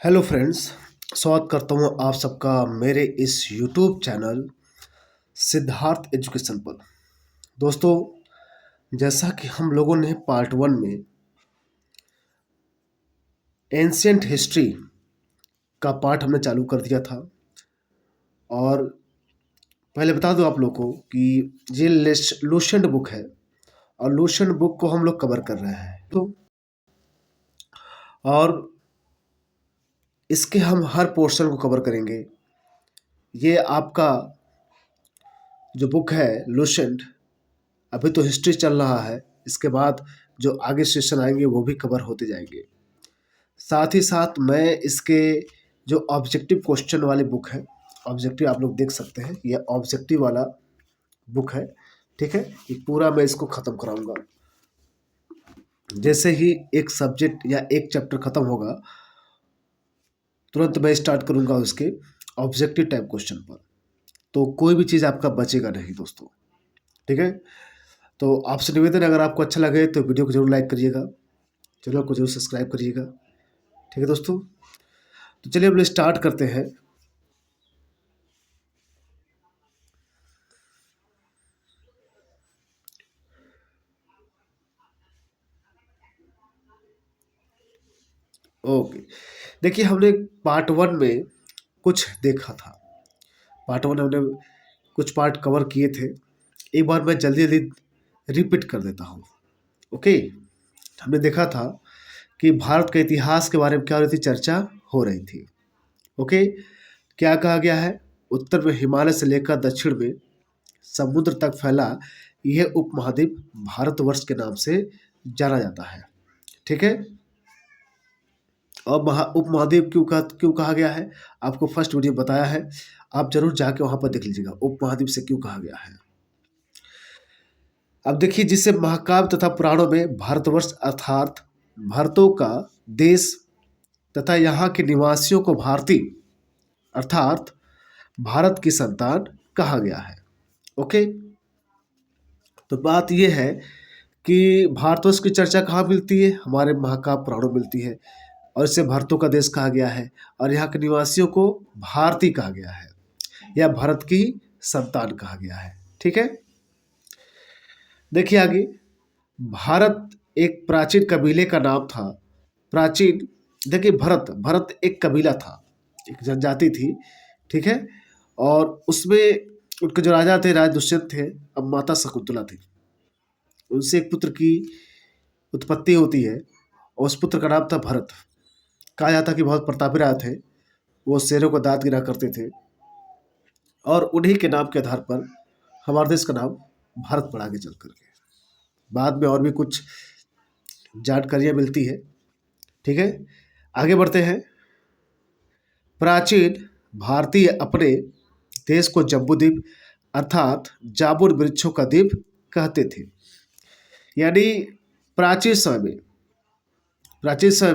Hello friends. स्वागत करता हूँ आप सबका मेरे इस यूट्यूब चैनल सिद्धार्थ एजुकेशन पर। दोस्तों, जैसा कि हम लोगों ने पार्ट वन में एंशियंट हिस्ट्री का पार्ट हमने चालू कर दिया था। और पहले बता दूं आप लोग को कि ये लूसेंट बुक है और लूसेंट बुक को हम लोग कवर कर रहे हैं। और इसके हम हर पोर्शन को कवर करेंगे। ये आपका जो बुक है लूसेंट, अभी तो हिस्ट्री चल रहा है, इसके बाद जो आगे सेशन आएंगे वो भी कवर होते जाएंगे। साथ ही साथ मैं इसके जो ऑब्जेक्टिव क्वेश्चन वाली बुक है, ऑब्जेक्टिव आप लोग देख सकते हैं, ये ऑब्जेक्टिव वाला बुक है। ठीक है, ये पूरा मैं इसको ख़त्म कराऊंगा। जैसे ही एक सब्जेक्ट या एक चैप्टर ख़त्म होगा तुरंत मैं स्टार्ट करूंगा उसके ऑब्जेक्टिव टाइप क्वेश्चन पर। तो कोई भी चीज़ आपका बचेगा नहीं दोस्तों। ठीक है, तो आपसे निवेदन है, अगर आपको अच्छा लगे तो वीडियो को जरूर लाइक करिएगा, चैनल को जरूर सब्सक्राइब करिएगा। ठीक है दोस्तों, तो चलिए अब स्टार्ट करते हैं। ओके, देखिए हमने पार्ट वन में कुछ देखा था। पार्ट वन हमने कुछ पार्ट कवर किए थे। एक बार मैं जल्दी जल्दी रिपीट कर देता हूँ। ओके, हमने देखा था कि भारत के इतिहास के बारे में क्या हो रही थी, चर्चा हो रही थी। ओके, क्या कहा गया है, उत्तर में हिमालय से लेकर दक्षिण में समुद्र तक फैला यह उपमहाद्वीप भारतवर्ष के नाम से जाना जाता है। ठीक है, और उपमहाद्वीप क्यों कहा गया है, आपको फर्स्ट वीडियो बताया है, आप जरूर जाके वहां पर देख लीजिएगा उपमहाद्वीप से क्यों कहा गया है। अब देखिए, जिसे महाकाव्य तथा पुराणों में भारतवर्ष अर्थात भारतों का देश तथा यहाँ के निवासियों को भारतीय अर्थात भारत की संतान कहा गया है। ओके, तो बात यह है कि भारतवर्ष की चर्चा कहाँ मिलती है, हमारे महाकाव्य पुराणों में मिलती है, और इसे भारतों का देश कहा गया है और यहाँ के निवासियों को भारतीय कहा गया है या भारत की संतान कहा गया है। ठीक है, देखिए आगे, भारत एक प्राचीन कबीले का नाम था। प्राचीन, देखिए भरत भरत एक कबीला था, एक जनजाति थी। ठीक है, और उसमें उनके जो राजा थे, राज दुष्यंत थे, अब माता शकुंतला थी। उनसे एक पुत्र की उत्पत्ति होती है और उस पुत्र का नाम था भरत। कहा जाता कि बहुत प्रतापी राजा थे, वो शेरों को दांत गिरा करते थे, और उन्हीं के नाम के आधार पर हमारे देश का नाम भारत पड़ा आगे चल करके। बाद में और भी कुछ जानकारियाँ मिलती है। ठीक है, आगे बढ़ते हैं। प्राचीन भारतीय अपने देश को जम्बूद्वीप अर्थात जामुन वृक्षों का द्वीप कहते थे। यानी प्राचीन समय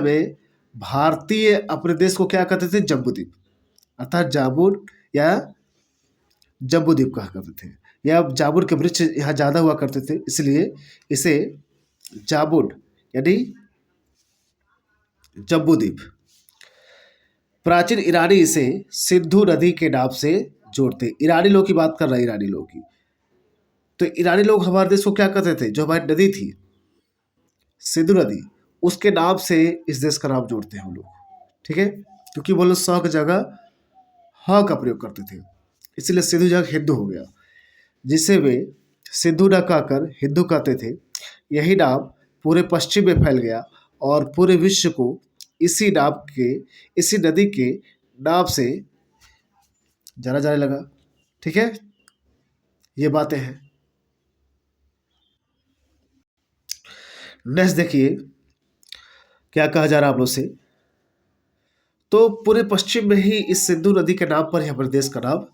में भारतीय अपने देश को क्या कहते थे, जम्बूद्वीप अर्थात जामुन या जम्बूद्वीप कहा करते थे, या जामुन के वृक्ष यहाँ ज़्यादा हुआ करते थे, इसलिए इसे जामुन यानी जम्बूद्वीप। प्राचीन ईरानी इसे सिंधु नदी के नाम से जोड़ते। ईरानी लोग की बात कर रहे हैं, ईरानी लोग की। तो ईरानी लोग हमारे देश को क्या कहते थे, जो हमारी नदी थी सिंधु नदी, उसके नाम से इस देश का नाम जोड़ते हैं हम लोग। ठीक है, क्योंकि वो लोग स की जगह ह का प्रयोग करते थे, इसलिए सिंधु जगह हिंदू हो गया, जिसे वे सिंधु न कहकर हिंदू कहते थे। यही नाम पूरे पश्चिम में फैल गया और पूरे विश्व को इसी नदी के नाम से जाना जाने लगा। ठीक है, ये बातें हैं। नेक्स्ट देखिए क्या कहा जा रहा है आप लोग से। तो पूरे पश्चिम में ही इस सिंधु नदी के नाम पर ही हमारे देश का नाम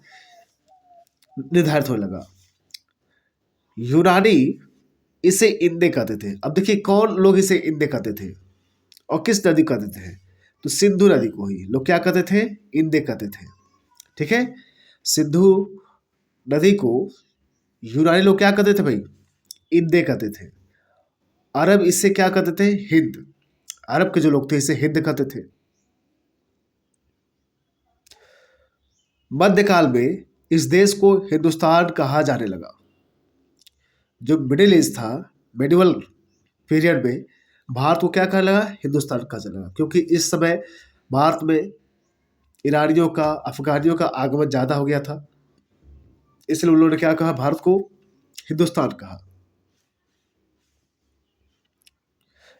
निर्धारित होने लगा। यूनानी इसे इंदे कहते थे। अब देखिए कौन लोग इसे इंदे कहते थे और किस नदी कहते थे, तो सिंधु नदी को ही लोग क्या कहते थे, इंदे कहते थे। ठीक है, सिंधु नदी को यूनानी लोग क्या कहते थे भाई, इंदे कहते थे। अरब इसे क्या कहते थे, हिंद। अरब के जो लोग थे इसे हिंद कहते थे। मध्यकाल में इस देश को हिंदुस्तान कहा जाने लगा। जो मिडिल एज था, मेडिवल पीरियड में भारत को क्या कहने लगा? हिंदुस्तान कहा जाने लगा, क्योंकि इस समय भारत में ईरानियों का, अफगानियों का आगमन ज़्यादा हो गया था, इसलिए उन लोगों ने क्या कहा? भारत को हिंदुस्तान कहा।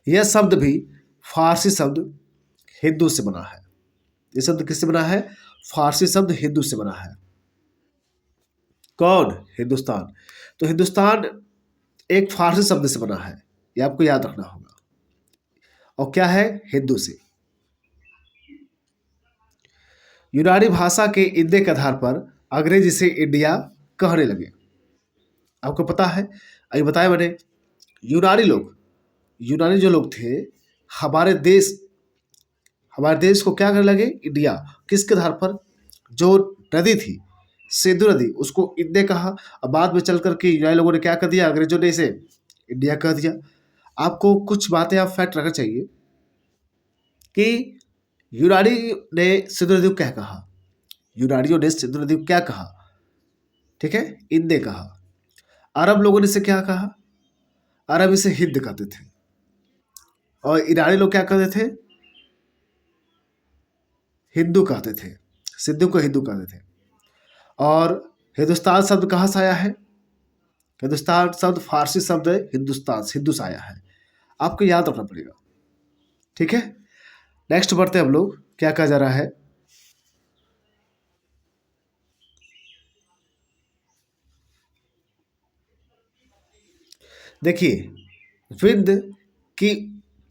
यह शब्द भी फारसी शब्द हिंदू से बना है। ये शब्द किससे बना है? फारसी शब्द हिंदू से बना है। कौन? हिंदुस्तान। तो हिंदुस्तान एक फारसी शब्द से बना है, ये आपको याद रखना होगा। और क्या है? हिंदू से। यूनानी भाषा के इंदे के आधार पर अंग्रेज इसे इंडिया कहने लगे। आपको पता है, अभी बताया मैंने, यूनानी लोग, यूनानी जो लोग थे, हमारे देश हमारे देश को क्या करने लगे? इंडिया। किसके आधार पर? जो नदी थी, सिंधु नदी, उसको इंडे कहा। और बाद में चल करके यूनानी लोगों ने क्या कर दिया? अंग्रेजों ने इसे इंडिया कह दिया। आपको कुछ बातें आप फैक्ट रखना चाहिए कि यूनानी ने सिंधु नदी को क्या कहा? यूनानियों ने सिंधु नदी को क्या कहा? ठीक है, इंडे कहा। अरब लोगों ने इसे क्या कहा? अरब इसे हिंद कहते थे। और ईरानी लोग क्या कहते थे? हिंदू कहते थे। सिंधु को हिंदू कहते थे। और हिंदुस्तान शब्द कहाँ से आया है? हिंदुस्तान शब्द फारसी शब्द है हिंदुस्तान, हिंदू से आया है। आपको याद रखना पड़ेगा। ठीक है, नेक्स्ट बढ़ते हैं हम लोग। क्या कहा जा रहा है? देखिए, विंध्य की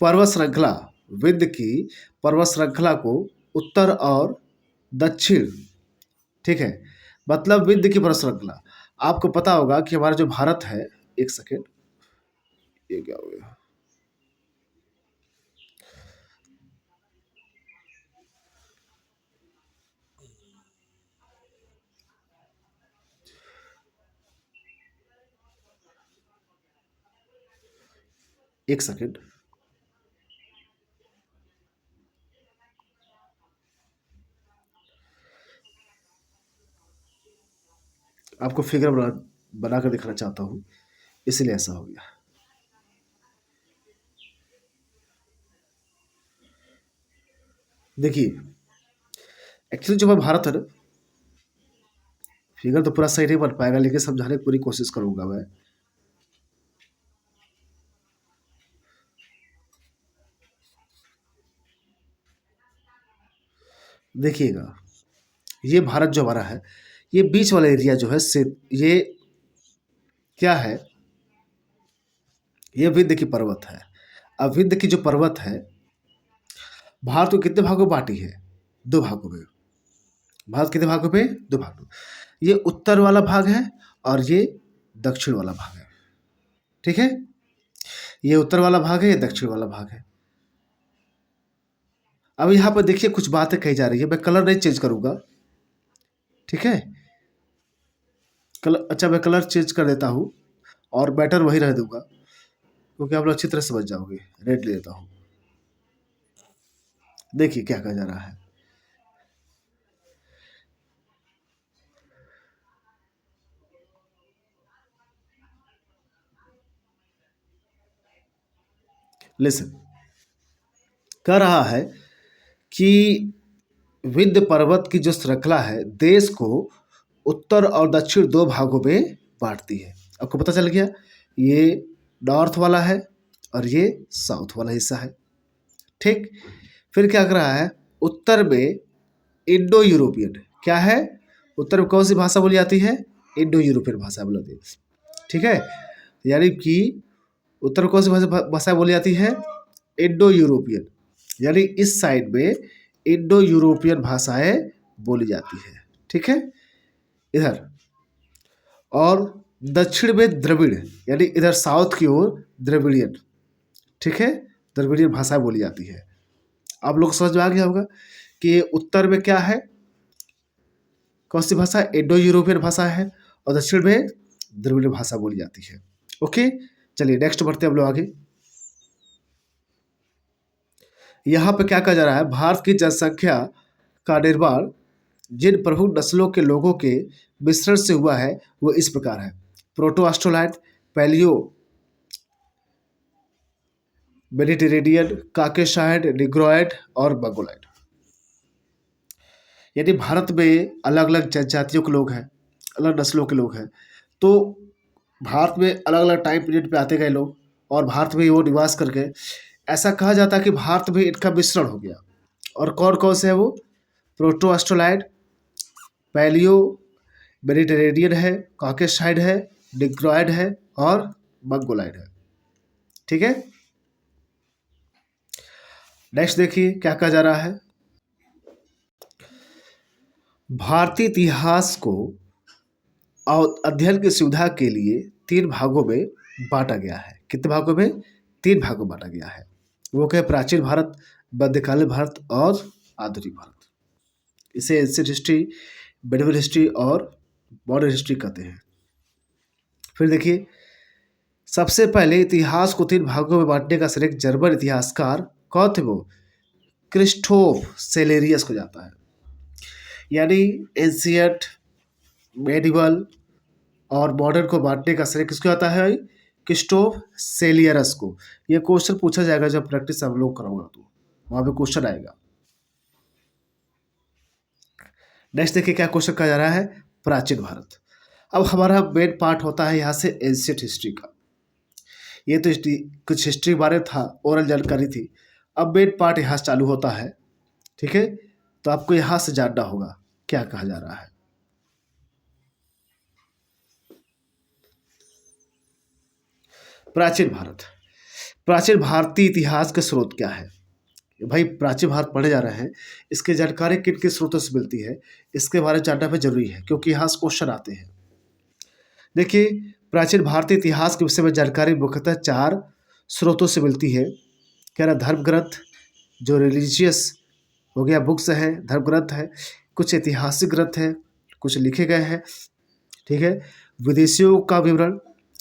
पर्वत श्रृंखला, विंध्य की पर्वत श्रृंखला को उत्तर और दक्षिण, ठीक है, मतलब विंध्य की पर्वत श्रृंखला। आपको पता होगा कि हमारा जो भारत है, एक सेकेंड, ये क्या हो गया? एक सेकेंड, आपको फिगर बना कर दिखाना चाहता हूँ, इसलिए ऐसा हो गया। देखिए, एक्चुअली जो मैं भारत है ना, फिगर तो पूरा सही नहीं बन पाएगा, लेकिन समझाने की पूरी कोशिश करूंगा मैं। देखिएगा, ये भारत जो हमारा है, ये बीच वाला एरिया जो है, से ये क्या है? ये विंध्य की पर्वत है। अब विंध्य की जो पर्वत है, भारत को कितने भागों में बांटी है? दो भागों में। भारत कितने भागों में? दो भागों में। ये उत्तर वाला भाग है और ये दक्षिण वाला भाग है। ठीक है, ये उत्तर वाला भाग है, ये दक्षिण वाला भाग है। अब यहाँ पर देखिए, कुछ बातें कही जा रही है। मैं कलर नहीं चेंज करूंगा, ठीक है? कलर, अच्छा, मैं कलर चेंज कर देता हूँ और बैटर वही रह दूंगा, क्योंकि आप लोग अच्छी तरह समझ जाओगे। रेड ले लेता हूँ। देखिए क्या कहा जा रहा है। लिसन, कह रहा है कि विंध्य पर्वत की जो श्रृंखला है, देश को उत्तर और दक्षिण दो भागों में बांटती है। आपको पता चल गया, ये नॉर्थ वाला है और ये साउथ वाला हिस्सा है। ठीक, फिर क्या कर रहा है? उत्तर में इंडो यूरोपियन, क्या है? उत्तर में कौन सी भाषा बोली जाती है? इंडो यूरोपियन भाषा बोली जाती है। ठीक है, यानी कि उत्तर में कौन सी भाषा बोली जाती है? Indo European. यानी इस साइड में इंडो यूरोपियन भाषाएं बोली जाती है। ठीक है, इधर। और दक्षिण में द्रविड़, यानी इधर साउथ की ओर द्रविड़ियन। ठीक है, द्रविड़ियन भाषाएं बोली जाती है। आप लोग समझ में आ गया होगा कि उत्तर में क्या है, कौन सी भाषा? इंडो यूरोपियन भाषा है। और दक्षिण में द्रविड़ भाषा बोली जाती है। ओके, चलिए नेक्स्ट बढ़ते हैं हम लोग आगे। यहाँ पे क्या कहा जा रहा है? भारत की जनसंख्या का निर्माण जिन प्रमुख नस्लों के लोगों के मिश्रण से हुआ है वो इस प्रकार है: proto australoid, paleo mediterranean, caucasoid, negroid और मंगोलाइड। यानी भारत में अलग अलग जनजातियों के लोग हैं, अलग नस्लों के लोग हैं। तो भारत में अलग अलग टाइम पीरियड पे आते गए लोग, और भारत में ही वो निवास करके ऐसा कहा जाता है कि भारत में इनका मिश्रण हो गया। और कौन कौन से है वो? प्रोटो ऑस्ट्रोलाइड, पैलियो मेडिटेरेनियन है, कॉकेसाइड है, निग्रोइड है और मंगोलाइड है। ठीक है, नेक्स्ट देखिए क्या कहा जा रहा है। भारतीय इतिहास को अध्ययन की सुविधा के लिए 3 भागों में बांटा गया है। कितने भागों में? 3 भागों में बांटा गया है। वो क्या? प्राचीन भारत, मध्यकालीन भारत और आधुनिक भारत। इसे एंशिएंट हिस्ट्री, मिडिवल हिस्ट्री और मॉडर्न हिस्ट्री कहते हैं। फिर देखिए, सबसे पहले इतिहास को 3 भागों में बांटने का श्रेय जर्मन इतिहासकार कौन थे? वो क्रिस्टोफ सेलेरियस को जाता है। यानी एंशिएंट, मेडिवल और मॉडर्न को बांटने का श्रेय किसको आता है? क्रिस्टोफ सेलियरस को। यह क्वेश्चन पूछा जाएगा जब प्रैक्टिस हम लोग कराऊंगा तो वहां पे क्वेश्चन आएगा। नेक्स्ट देखिए क्या क्वेश्चन कहा जा रहा है। प्राचीन भारत। अब हमारा मेन पार्ट होता है यहाँ से एंशिएंट हिस्ट्री का। ये तो कुछ हिस्ट्री बारे था, ओरल जानकारी थी। अब मेन पार्ट यहाँ से चालू होता है। ठीक है, तो आपको यहाँ से जानना होगा क्या कहा जा रहा है। प्राचीन भारत। प्राचीन भारतीय इतिहास के स्रोत क्या है? भाई प्राचीन भारत पढ़े जा रहे हैं, इसकी जानकारी किन किन स्रोतों से मिलती है इसके बारे में जानना भी जरूरी है, क्योंकि यहाँ से क्वेश्चन आते हैं। देखिए, प्राचीन भारतीय इतिहास के विषय में जानकारी मुख्यतः 4 स्रोतों से मिलती है। कह रहा धर्म ग्रंथ, जो रिलीजियस हो गया बुक्स हैं, धर्म ग्रंथ है, कुछ ऐतिहासिक ग्रंथ हैं, कुछ लिखे गए हैं। ठीक है, विदेशियों का विवरण,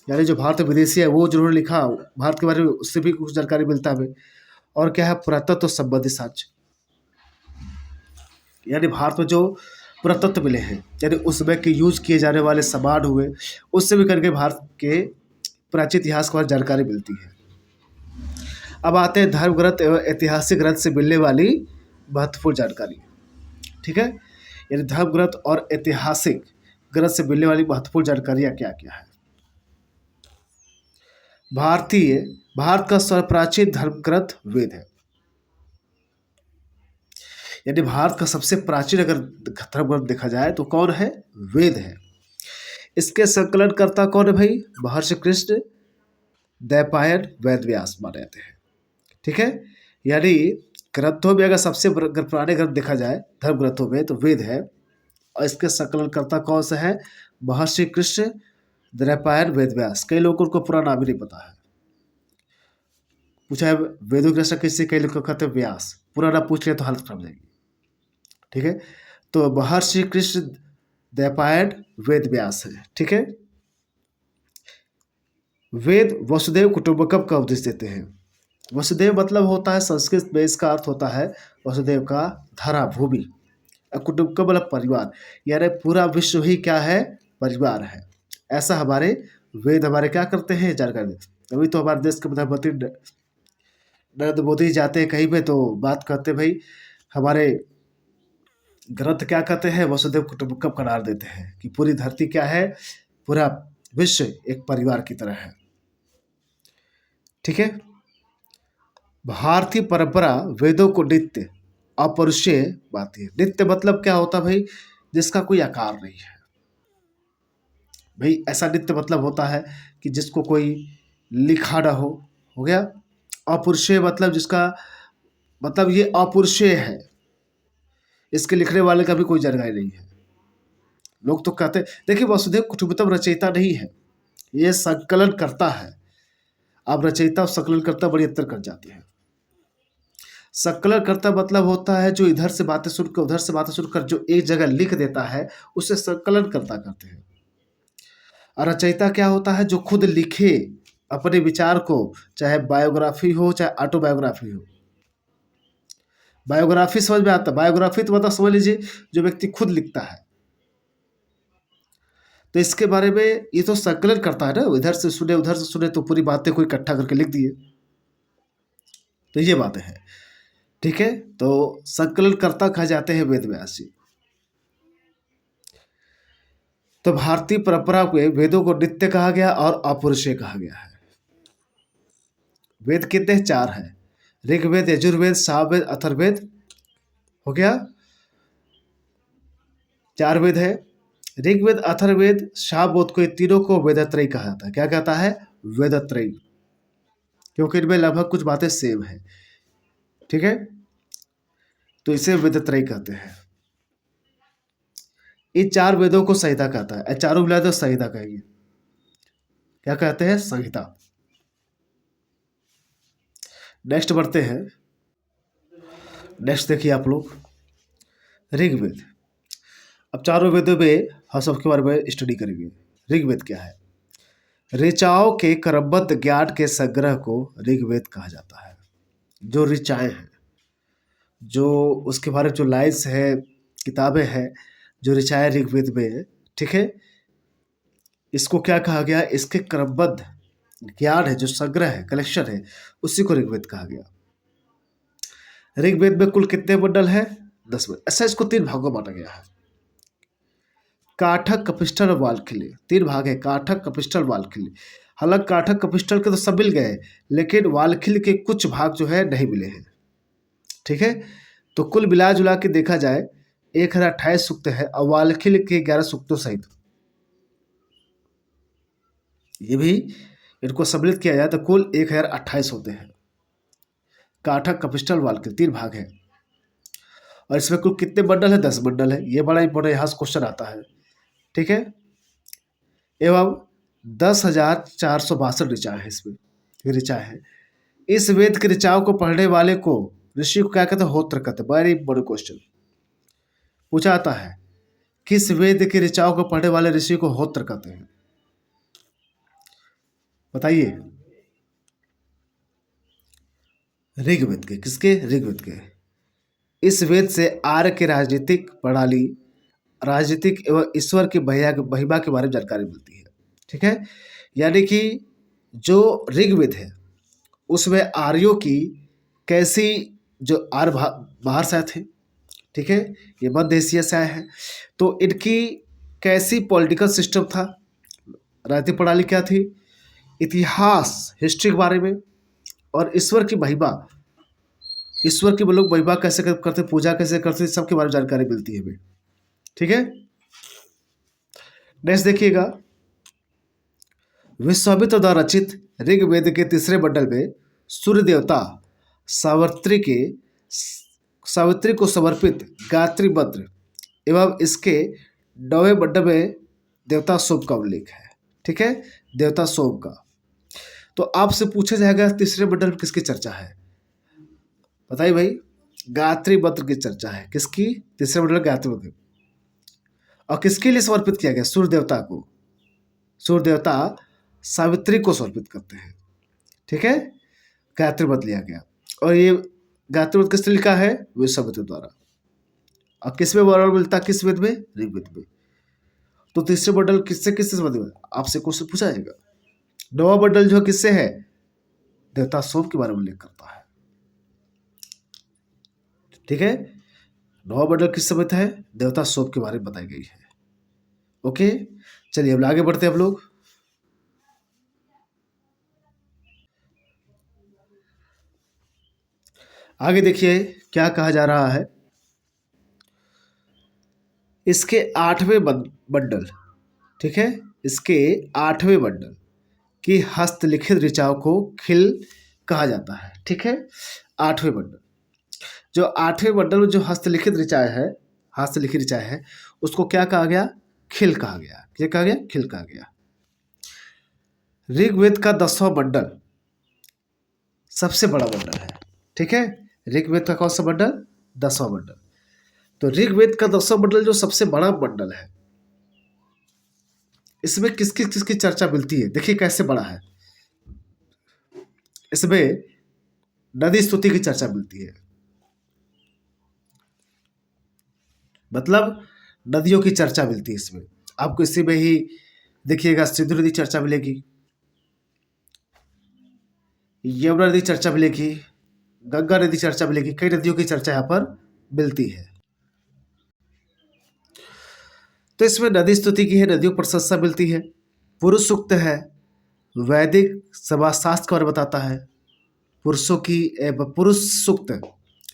यानी जो भारत विदेशी है वो जिन्होंने लिखा भारत के बारे में, उससे भी कुछ जानकारी मिलता है हमें। और क्या है? पुरातत्व संबंधी साक्ष्य, यानी भारत में जो पुरातत्व मिले हैं, यानी उस समय के यूज किए जाने वाले सामान हुए, उससे भी करके भारत के प्राचीन इतिहास के बारे में जानकारी मिलती है। अब आते हैं धर्म ग्रंथ एवं ऐतिहासिक ग्रंथ से मिलने वाली महत्वपूर्ण जानकारी। ठीक है, यानी धर्म ग्रंथ और ऐतिहासिक ग्रंथ से मिलने वाली महत्वपूर्ण जानकारियाँ क्या क्या है। भारत का सर्वप्राचीन धर्म ग्रंथ वेद है। यानी भारत का सबसे प्राचीन अगर धर्म ग्रंथ देखा जाए तो कौन है? वेद है। इसके संकलनकर्ता कौन है भाई? महर्षि कृष्ण द्वैपायन वेद व्यास माने जाते हैं। ठीक है, यानी ग्रंथों में अगर सबसे पुराने ग्रंथ देखा जाए धर्म ग्रंथों में तो वेद है, और इसके संकलनकर्ता कौन सा है? महर्षि कृष्ण द्वैपायन वेद व्यास। कई लोगों को पूरा नाम ही नहीं पता है। पूछा है वेदों के रचना किससे, कई लोग कहते हैं व्यास। पूरा नाम पूछ लिया तो हालत खराब जाएगी। ठीक है, तो महर्षि कृष्ण द्वैपायन वेद व्यास है। ठीक है, वेद वसुदेव कुटुंबकम का उपदेश देते हैं। वसुदेव मतलब होता है, संस्कृत में इसका अर्थ होता है वसुदेव का धरा भूमि, और कुटुंबकम मतलब परिवार, यानी पूरा विश्व ही क्या है? परिवार है। ऐसा हमारे वेद हमारे क्या करते हैं? जानकारी देते। अभी तो हमारे देश के प्रधानमंत्री नरेंद्र मोदी जाते हैं कहीं पे तो बात करते हैं, भाई हमारे ग्रंथ क्या कहते हैं? वसुदेव कुटुंबकम करार देते हैं कि पूरी धरती क्या है? पूरा विश्व एक परिवार की तरह है। ठीक है, भारतीय परंपरा वेदों को नित्य अपरुषीय मानती है। नित्य मतलब क्या होता है भाई? जिसका कोई आकार नहीं है। भाई ऐसा नित्य मतलब होता है कि जिसको कोई लिखा ना हो गया। अपरुषीय मतलब जिसका मतलब ये अपरुषीय है, इसके लिखने वाले का भी कोई जानकारी नहीं है। लोग तो कहते हैं, देखिए वसुदेव कुटुंबकम रचयिता नहीं है, ये संकलन करता है। अब रचयिता और संकलन करता बड़ी अंतर कर जाती है। संकलन करता मतलब होता है जो इधर से बातें सुनकर उधर से बातें सुनकर जो एक जगह लिख देता है, उसे संकलन करता कहते हैं। और रचयिता क्या होता है? जो खुद लिखे अपने विचार को, चाहे बायोग्राफी हो चाहे ऑटोबायोग्राफी हो, बायोग्राफी समझ में आता है? बायोग्राफी तो मतलब समझ लीजिए जो व्यक्ति खुद लिखता है। तो इसके बारे में ये तो संकलन करता है ना, इधर से सुने उधर से सुने तो पूरी बातें कोई इकट्ठा करके लिख दिए। तो ये बातें हैं, ठीक है। तो संकलनकर्ता कहा जाते हैं वेद व्यास जी। तो भारतीय परंपरा में वेदों को नित्य कहा गया और अपौरुषेय कहा गया है। वेद कितने? 4 हैं। ऋग्वेद, यजुर्वेद, सामवेद, अथर्ववेद, हो गया 4 वेद है। ऋग्वेद, अथर्ववेद, सामवेद को, ये तीनों को वेदत्रयी कहा जाता है। क्या कहता है? वेदत्रयी, क्योंकि इनमें लगभग कुछ बातें सेम है, ठीक है। तो इसे वेदत्रयी कहते हैं। इन 4 वेदों को संहिता कहता है। चारों मिला तो संहिता कहेंगे। क्या कहते हैं? संहिता। नेक्स्ट बढ़ते हैं। नेक्स्ट देखिए आप लोग, ऋग्वेद। अब चारों वेदों में हम सबके बारे में स्टडी करेंगे। ऋग्वेद क्या है? ऋचाओं के क्रमबद्ध ज्ञान के संग्रह को ऋग्वेद कहा जाता है। जो ऋचाएं हैं, जो उसके बारे में जो लाइन्स है, किताबें हैं, जो ऋचाएं ऋग्वेद में है, ठीक है, इसको क्या कहा गया? इसके क्रमबद्ध ज्ञान है, जो संग्रह है, कलेक्शन है, उसी को ऋग्वेद कहा गया। ऋग्वेद में कुल कितने मंडल है? 10 मंडल। ऐसा इसको 3 भागों में बांटा गया है। काठक, कपिस्टल और वाल्खिल्य, 3 भाग है। काठक, कपिस्टल, वाल्खिल्य। हालांकि काठक कपिस्टल के तो सब मिल गए, लेकिन वाल्खिल्य के कुछ भाग जो है नहीं मिले हैं, ठीक है। तो कुल मिला जुला के देखा जाए 1028 सूक्त है, और वाल्खिल्य के 11 सूक्तों सहित ये भी इनको सम्मिलित किया जाए तो कुल 1028 होते हैं। काठक, कपिस्टल, वाल्खिल्य 3 भाग है। और इसमें कुल कितने मंडल है? 10 मंडल है। ये बड़ा इंपॉर्टेंट यहाँ से क्वेश्चन आता है, ठीक है। एवं 10,462 ऋचाएं हैं इसमें, ये ऋचाएं हैं। इस वेद के ऋचाओं को पढ़ने वाले को ऋषि को क्या कहते हैं? होत्र कहते हैं। वेरी इंपॉर्टेंट क्वेश्चन पूछा आता है, किस वेद के ऋचाओं को पढ़ने वाले ऋषि को होत्र कहते हैं? बताइए। ऋग्वेद के। किसके? ऋग्वेद के। इस वेद से आर्य के राजनीतिक प्रणाली, राजनीतिक एवं ईश्वर की महिमा के बारे में जानकारी मिलती है, ठीक है। यानी कि जो ऋग्वेद है उसमें आर्यों की कैसी, जो आर्य बाहर से आए थे, ठीक है, ये मध्य एशिया से आए हैं, तो इनकी कैसी पॉलिटिकल सिस्टम था, राजनीतिक प्रणाली क्या थी, इतिहास, हिस्ट्री के बारे में, और ईश्वर की महिमा, ईश्वर की लोग महिमा कैसे करते, पूजा कैसे करते, सबके बारे में जानकारी मिलती है हमें, ठीक है। नेक्स्ट देखिएगा, विश्वामित्र द्वारा रचित ऋग्वेद के 3रे मंडल में सूर्य देवता सावित्री को समर्पित गायत्री मंत्र एवं इसके 9वें मंडल में देवता सोम का उल्लेख है, ठीक है, देवता सोम का। तो आपसे पूछा जाएगा 3रे मंडल में किसकी चर्चा है? बताइए भाई। गायत्री मंत्र की चर्चा है। किसकी? 3रे मंडल गायत्री मंत्र। और किसके लिए समर्पित किया गया? सूर्य देवता को। सूर्य देवता सावित्री को समर्पित करते हैं, ठीक है। गायत्री मंत्र लिया गया, और ये गायत्री मंत्र किसने लिखा है? विश्वामित्र द्वारा। और किसमें वर्णन मिलता है? किस वेद में? ऋग्वेद में। तो 3रे मंडल किससे किससे संबंधित है? आपसे क्वेश्चन पूछा जाएगा। 9वां मंडल जो किससे है? देवता सोम के बारे में उल्लेख करता है, ठीक है। 9वां मंडल किस संबंधित है? देवता सोम के बारे में बताई गई है। ओके, चलिए अब आगे बढ़ते हैं हम लोग। आगे देखिए क्या कहा जा रहा है। इसके 8वें मंडल, ठीक है, इसके 8वें मंडल की हस्तलिखित ऋचाओं को खिल कहा जाता है, ठीक है। 8वें मंडल, जो 8वें मंडल में जो हस्तलिखित ऋचाएं है, हस्तलिखित ऋचाएं है, उसको क्या कहा गया? खिल कहा गया। क्या कहा गया? खिल कहा गया। ऋग्वेद का 10वां मंडल सबसे बड़ा मंडल है, ठीक है। ऋग्वेद का कौन सा मंडल? 10वां मंडल। तो ऋग्वेद का 10वां मंडल जो सबसे बड़ा मंडल है, इसमें किसकी किसकी चर्चा मिलती है? देखिए कैसे बड़ा है। इसमें नदी स्तुति की चर्चा मिलती है, मतलब नदियों की चर्चा मिलती है इसमें। आपको इसी में ही देखिएगा सिंधु नदी चर्चा मिलेगी, यमुना नदी चर्चा मिलेगी, गंगा नदी चर्चा मिलेगी, कई नदियों की चर्चा यहाँ पर मिलती है। तो इसमें नदी स्तुति की है, नदियों पर प्रशंसा मिलती है। पुरुष सूक्त है, वैदिक समाजशास्त्र के बारे में बताता है। पुरुषों की पुरुष सूक्त,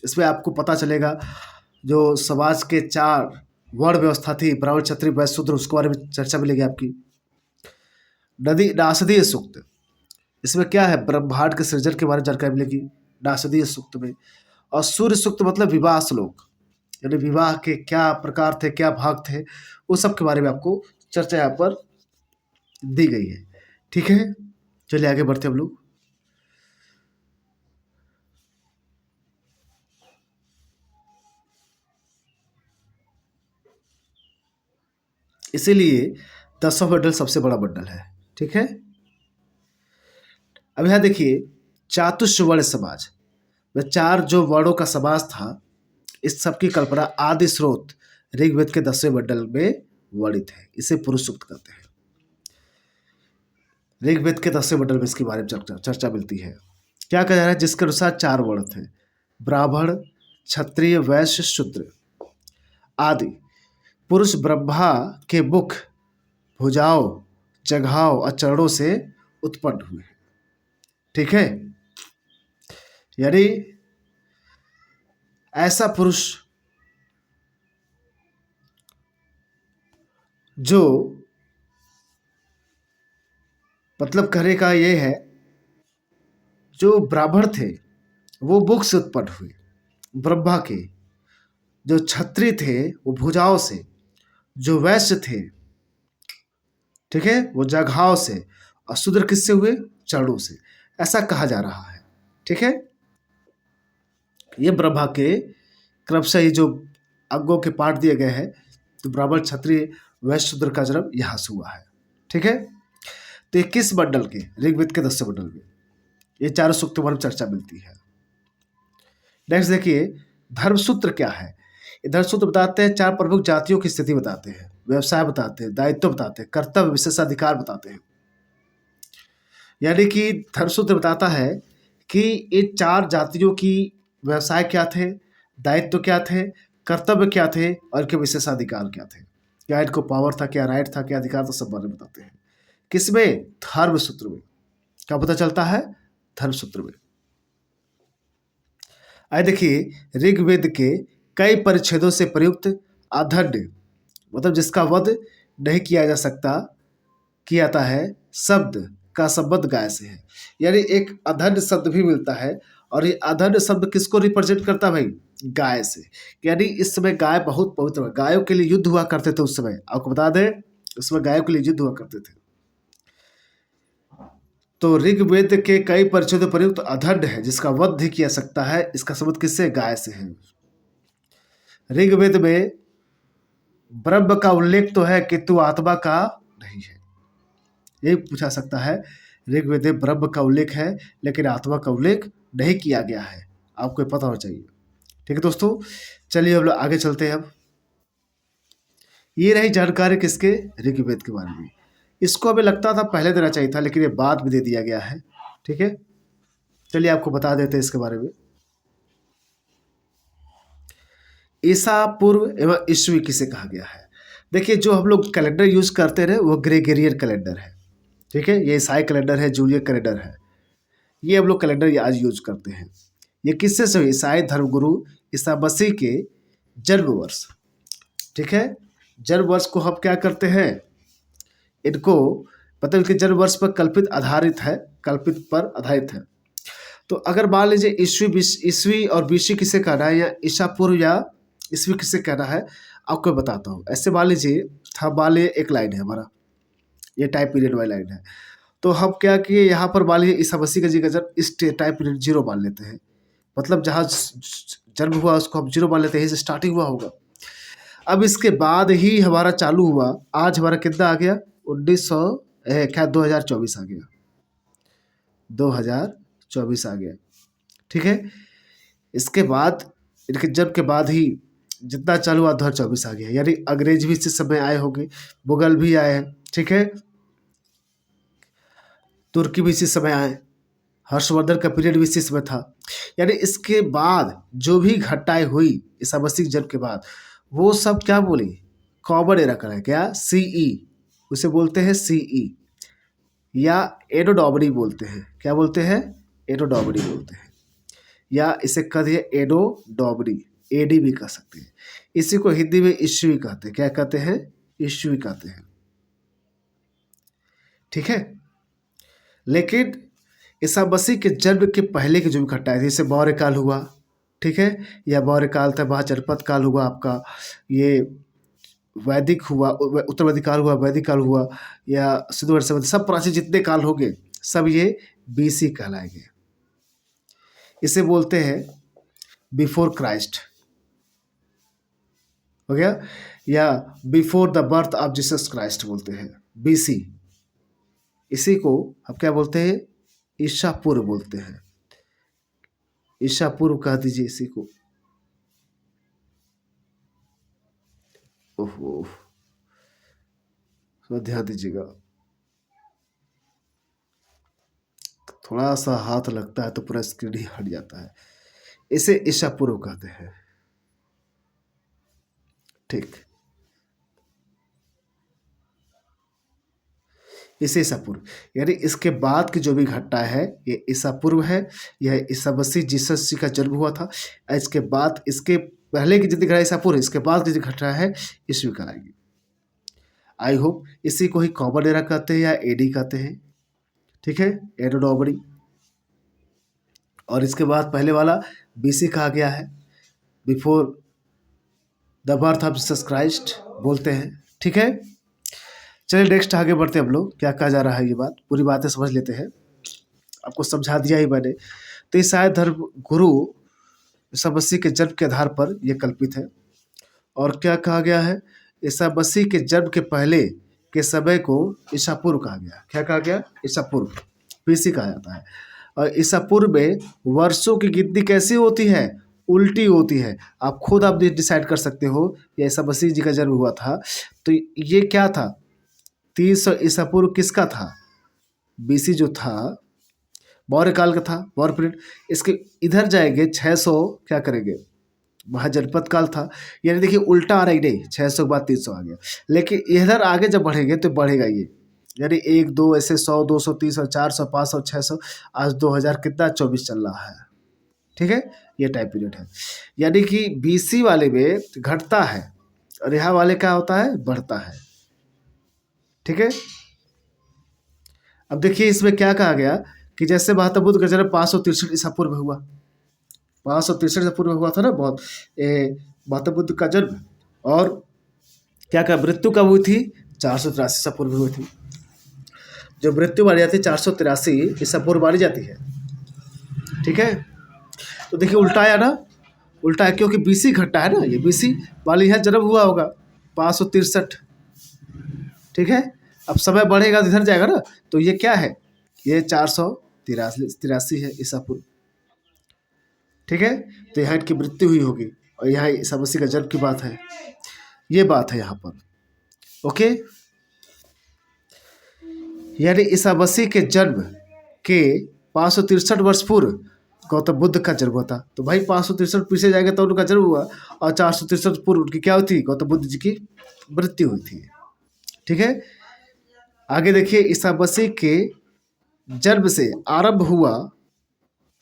इसमें आपको पता चलेगा जो समाज के 4 वर्ण व्यवस्था थी, ब्राह्मण क्षत्रिय वैश्य शूद्र, उसके बारे में चर्चा मिलेगी आपकी। नदी नासदीय सूक्त, इसमें क्या है, ब्रह्मांड के सृजन के बारे में जानकारी मिलेगी नासदीय सूक्त में। और सूर्य सूक्त मतलब विवाह श्लोक, यानी विवाह के क्या प्रकार थे, क्या भाग थे, वो सब के बारे में आपको चर्चा यहाँ पर दी गई है। ठीक है, चलिए आगे बढ़ते हम लोग। इसीलिए 10वां मंडल सबसे बड़ा मंडल है। ठीक है, अब यहाँ देखिए चातुर्वर्ण समाज में 4 जो वर्णों का समाज था, इस सब की कल्पना आदि स्रोत ऋग्वेद के 10वें मंडल में वर्णित है। इसे पुरुष सूक्त कहते हैं। ऋग्वेद के 10वें मंडल में इसके बारे में चर्चा मिलती है। क्या कहा जा रहा है, जिसके अनुसार 4 वर्ण थे, ब्राह्मण क्षत्रिय वैश्य शूद्र आदि। पुरुष ब्रह्मा के मुख भुजाओं जघाओं और चरणों से उत्पन्न हुए। ठीक है, यानी ऐसा पुरुष जो, मतलब कहने का ये है, जो ब्राह्मण थे वो मुख से उत्पन्न हुए ब्रह्मा के, जो क्षत्रिय थे वो भुजाओं से, जो वैश्य थे, ठीक है, वो जघाओं से, और शूद्र किससे हुए, चरणों से, ऐसा कहा जा रहा है। ठीक है, ये ब्रह्मा के क्रमशः ही जो अंगों के पाठ दिए गए हैं, तो ब्राह्मण क्षत्रिय वैश्य शूद्र का जन्म यहाँ से हुआ है। ठीक है, तो ये किस मंडल के, ऋग्वेद के 10वें मंडल में ये 4 सूक्तों पर चर्चा मिलती है। नेक्स्ट देखिए, धर्मसूत्र क्या है। ये धर्मसूत्र बताते हैं 4 प्रमुख जातियों की स्थिति बताते हैं, व्यवसाय बताते हैं, दायित्व बताते हैं, कर्तव्य विशेषाधिकार बताते हैं। यानी कि धर्मसूत्र बताता है कि इन 4 जातियों की व्यवसाय क्या थे, दायित्व क्या थे, कर्तव्य क्या थे, और इनके विशेषाधिकार क्या थे, क्या इनको पावर था, क्या राइट था, क्या अधिकार था, सब बारे में बताते हैं। किसमें, धर्मसूत्र में। क्या पता चलता है, धर्मसूत्र में। आइए देखिए, ऋग्वेद के कई परिच्छेदों से प्रयुक्त अधड्य, मतलब जिसका वध नहीं किया जा सकता, किया जाता है, शब्द का संबंध गाय से है। यानी एक अधड्य शब्द भी मिलता है, और ये अधड्य शब्द किसको रिप्रेजेंट करता है भाई, गाय से। यानी इस समय गाय बहुत पवित्र है, गायों के लिए युद्ध हुआ करते थे उस समय, आपको बता दें उस समय गायों के लिए युद्ध हुआ करते थे। तो ऋग्वेद के कई परिच्छेदों प्रयुक्त अधड्य है, जिसका वध नहीं किया सकता है, इसका संबंध किससे, गाय से है। ऋग्वेद में ब्रह्म का उल्लेख तो है किंतु आत्मा का नहीं है, ये पूछा सकता है। ऋग्वेद में ब्रह्म का उल्लेख है लेकिन आत्मा का उल्लेख नहीं किया गया है, आपको पता होना चाहिए। ठीक है दोस्तों, चलिए हम लोग आगे चलते हैं। अब ये रही जानकारी किसके, ऋग्वेद के बारे में। इसको हमें लगता था पहले देना चाहिए था, लेकिन ये बाद में दे दिया गया है। ठीक है, चलिए आपको बता देते हैं इसके बारे में। ईसा पूर्व एवं ईस्वी किसे कहा गया है। देखिए, जो हम लोग कैलेंडर यूज करते रहे वो ग्रेगोरियन कैलेंडर है। ठीक है, ये ईसाई कैलेंडर है, जूलियन कैलेंडर है, ये हम लोग कैलेंडर आज यूज करते हैं। ये किससे से, ईसाई धर्मगुरु ईसा मसीह के जन्म वर्ष। ठीक है, जन्म वर्ष को हम क्या करते हैं, इनको मतलब इनके जन्म वर्ष पर कल्पित आधारित है, कल्पित पर आधारित है। तो अगर मान लीजिए ईस्वी और बीसी किसे कहना है, या ईसा पूर्व या ईस्वी किसे कहना है, आपको बताता हूँ। ऐसे मान लीजिए, हम मान लीजिए एक लाइन है हमारा, ये टाइम पीरियड वाली लाइन है, तो हम क्या किए, यहाँ पर मान लीजिए ईसा मसीह का जी का जन्म इस टाइम पीरियड 0 मान लेते हैं, मतलब जहाँ जन्म हुआ उसको हम 0 मान लेते हैं, स्टार्टिंग हुआ होगा। अब इसके बाद ही हमारा चालू हुआ, आज हमारा कितना आ गया, 1900 क्या 2024 आ गया, 2024 आ गया। ठीक है, इसके बाद इनके जन्म के बाद ही जितना चालू हुआ 2024 आ गया, यानी अंग्रेज भी इसी समय आए होंगे, मुगल भी आए हैं, ठीक है, तुर्की भी इसी समय आए, हर्षवर्धन का पीरियड भी इसी समय था। यानी इसके बाद जो भी घटनाएं हुई ईसा मसीह के जन्म के बाद, वो सब क्या बोली, कॉमन एरा का है, क्या, सीई, उसे बोलते हैं सीई, या एडोडॉबरी बोलते हैं, क्या बोलते हैं, एडोडॉबरी बोलते हैं, या इसे कहते हैं एडोडॉबरी, एडी भी कह सकते हैं। इसी को हिंदी में ईस्वी कहते हैं, क्या कहते हैं, ईस्वी कहते हैं, ठीक है। लेकिन ईसा मसीह के जन्म के पहले की जो भी घटनाएं थी, जैसे मौर्य काल हुआ, ठीक है, या मौर्य काल था, महाजनपद काल हुआ आपका, ये वैदिक हुआ, उत्तर वैदिक काल हुआ, वैदिक काल हुआ, या सिंधु घाटी सभ्यता, सब प्राचीन जितने काल हो गए सब ये बीसी कहलाएंगे। इसे बोलते हैं बिफोर क्राइस्ट, हो गया, या before the birth of Jesus Christ बोलते हैं, बीसी। इसी को हम क्या बोलते हैं, ईसा पूर्व बोलते हैं, ईसा पूर्व कह दीजिए इसी को। ओहो, तो ध्यान दीजिएगा, थोड़ा सा हाथ लगता है तो पूरा स्क्रीन ही हट जाता है। इसे ईसा पूर्व कहते हैं, ठीक, इसे ईसा पूर्व, यानी इसके बाद की जो भी घटना है ये ईसा पूर्व है। यह ईसा मसीह जीसस जी का जन्म हुआ था। इसके बाद, इसके पहले की जितनी घटना ईसा पूर्व, इसके बाद की जो घटना है ईस्वी कराएगी। आई होप इसी को ही कॉमन एरा कहते हैं या एडी कहते हैं, ठीक है, एडोडॉबरी। और इसके बाद पहले वाला बीसी कहा गया है, before the birth of Jesus Christ बोलते हैं, ठीक है। चलिए नेक्स्ट आगे बढ़ते हैं हम लोग, क्या कहा जा रहा है ये बात, पूरी बातें समझ लेते हैं, आपको समझा दिया ही मैंने। तो ईसाई धर्म गुरु ईसा मसीह के जन्म के आधार पर यह कल्पित है। और क्या कहा गया है, ईसा मसीह के जन्म के पहले के समय को ईसा पूर्व कहा गया। क्या कहा गया, ईसा पूर्व, बीसी कहा जाता है। और ईसा पूर्व में वर्षों की गिनती कैसी होती है, उल्टी होती है। आप खुद आप डिसाइड कर सकते हो, या ईसा मसीह जी का जन्म हुआ था तो ये क्या था, 300 ईसा पूर्व किसका था, बीसी जो था मौर्य काल का था, मौर्य पीरियड। इसके इधर जाएंगे 600, क्या करेंगे, महाजनपद काल था। यानी देखिए उल्टा आ रहा ही नहीं, 600 के बाद 300 आ गया। लेकिन इधर आगे जब बढ़ेंगे तो बढ़ेगा ये, यानी 1 2 ऐसे 100 200 300 400 500 600, आज 2000 कितना 24 चल रहा है, ठीक है, ये टाइम पीरियड है। यानी कि बीसी वाले में घटता है और यहाँ वाले क्या होता है, बढ़ता है, ठीक है। अब देखिए इसमें क्या कहा गया कि जैसे महात्मा बुद्ध का जन्म 563 ईसा पूर्व में हुआ, 563 ईसा पूर्व में हुआ था ना, बहुत महात्मा बुद्ध का जन्म। और क्या कहा, मृत्यु कब हुई थी, 483 ईसा पूर्व में हुई थी। जो मृत्यु मानी जाती है 483 ईसा पूर्व मानी जाती है, ठीक है। तो देखिए उल्टा आया ना, उल्टा है क्योंकि बीसी घटना है ना, ये बीसी वाली यहाँ जन्म हुआ होगा 563, ठीक है। अब समय बढ़ेगा तो इधर जाएगा ना, तो ये क्या है, ये 483 है ईसा पूर्व, ठीक है। तो यहाँ की मृत्यु हुई होगी और यहाँ ईसा मसीह का जन्म की बात है, ये बात है यहाँ पर, ओके। यानी ईसा मसीह के जन्म के 563 वर्ष पूर्व गौतम बुद्ध का जन्म हुआ था। तो भाई 563 पीछे जाएंगे तो उनका जन्म हुआ, और 463 पूर्व उनकी क्या हुई थी, गौतम बुद्ध जी की मृत्यु हुई थी, ठीक है। आगे देखिए, ईसा मसीह के जन्म से आरंभ हुआ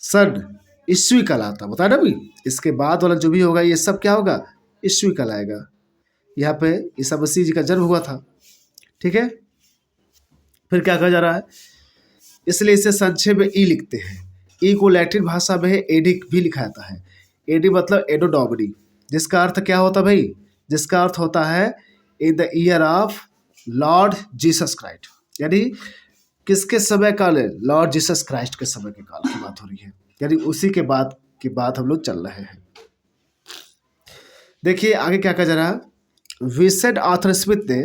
सन ईस्वी कहलाता, बताया ना भी, इसके बाद वाला जो भी होगा ये सब क्या होगा, ईस्वी कहलाएगा। यहाँ पे ईसा मसीह जी का जन्म हुआ था, ठीक है। फिर क्या कहा जा रहा है, इसलिए इसे संक्षेप में ई लिखते हैं। ई को लैटिन भाषा में एडी भी लिखा जाता है। एडी मतलब एडोडॉबरी, जिसका अर्थ क्या होता है भाई, जिसका अर्थ होता है in the year of Lord Jesus Christ, यानी किसके समय काल है, लॉर्ड जीसस क्राइस्ट के समय के काल की बात हो रही है, यानी उसी के बाद की बात हम लोग चल रहे हैं। देखिए आगे क्या कहा जा रहा है, विंसेंट आर्थर स्मिथ ने